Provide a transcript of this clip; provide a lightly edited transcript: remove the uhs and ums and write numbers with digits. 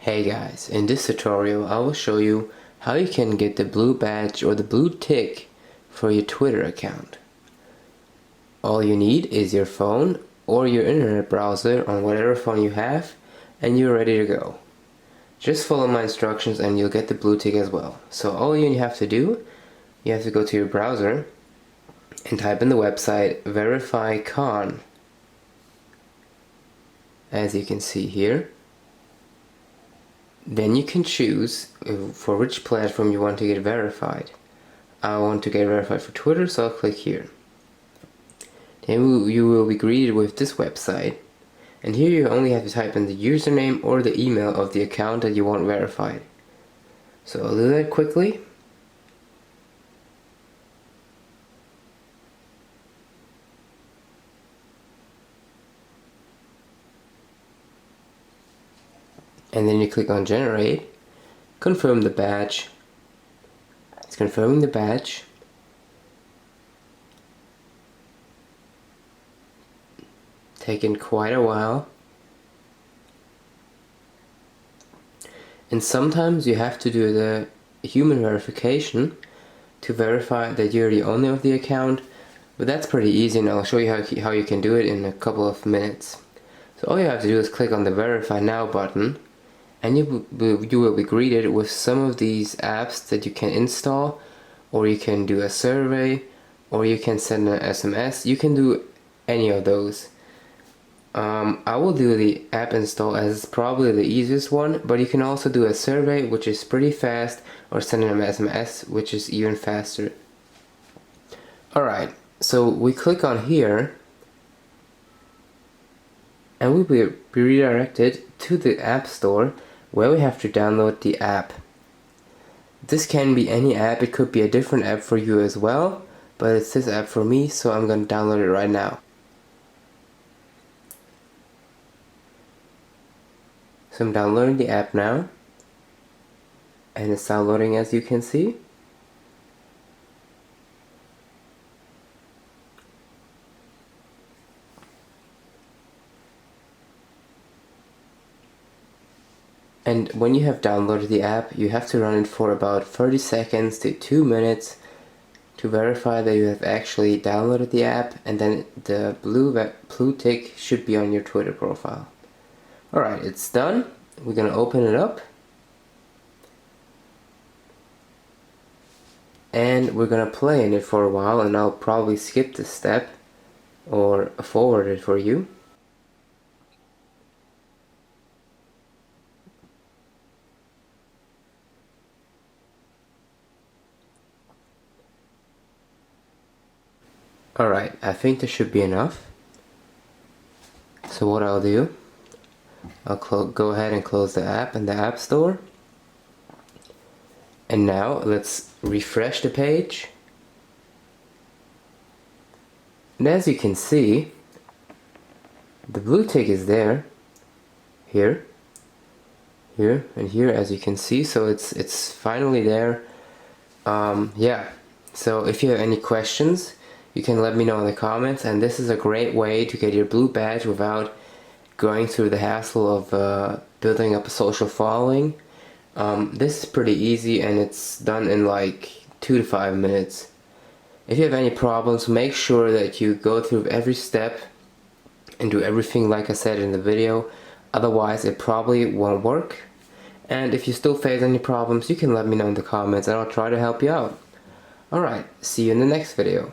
Hey guys, in this tutorial I will show you how you can get the blue badge or the blue tick for your Twitter account. All you need is your phone or your internet browser on whatever phone you have and you're ready to go. Just follow my instructions and you'll get the blue tick as well. So all you have to do, you have to go to your browser and type in the website VerifyCon, as you can see here. Then you can choose for which platform you want to get verified. I want to get verified for Twitter, so I'll click here. Then you will be greeted with this website, and here you only have to type in the username or the email of the account that you want verified. So I'll do that quickly. And then you click on generate, confirm the badge. It's confirming the badge. Taken quite a while. And sometimes you have to do the human verification to verify that you're the owner of the account, but that's pretty easy, and I'll show you how you can do it in a couple of minutes. So all you have to do is click on the verify now button, and you will be greeted with some of these apps that you can install, or you can do a survey, or you can send an SMS. You can do any of those. I will do the app install as it's probably the easiest one, but you can also do a survey, which is pretty fast, or send an SMS, which is even faster. Alright, so we click on here and we'll be redirected to the App Store, where we have to download the app. This can be any app, it could be a different app for you as well, but it's this app for me, so I'm going to download it right now. So I'm downloading the app now, and it's downloading, as you can see. And when you have downloaded the app, you have to run it for about 30 seconds to 2 minutes to verify that you have actually downloaded the app, and then the blue tick should be on your Twitter profile. Alright, it's done. We're gonna open it up. And we're gonna play in it for a while, and I'll probably skip this step or forward it for you. Alright, I think this should be enough. So what I'll do, I'll go ahead and close the app in the App Store. And now let's refresh the page. And as you can see, the blue tick is there, here, and here, as you can see. So it's finally there. Yeah. So if you have any questions, you can let me know in the comments, and this is a great way to get your blue badge without going through the hassle of building up a social following. This is pretty easy, and it's done in like 2 to 5 minutes. If you have any problems, make sure that you go through every step and do everything like I said in the video, otherwise it probably won't work. And if you still face any problems, you can let me know in the comments and I'll try to help you out. Alright, see you in the next video.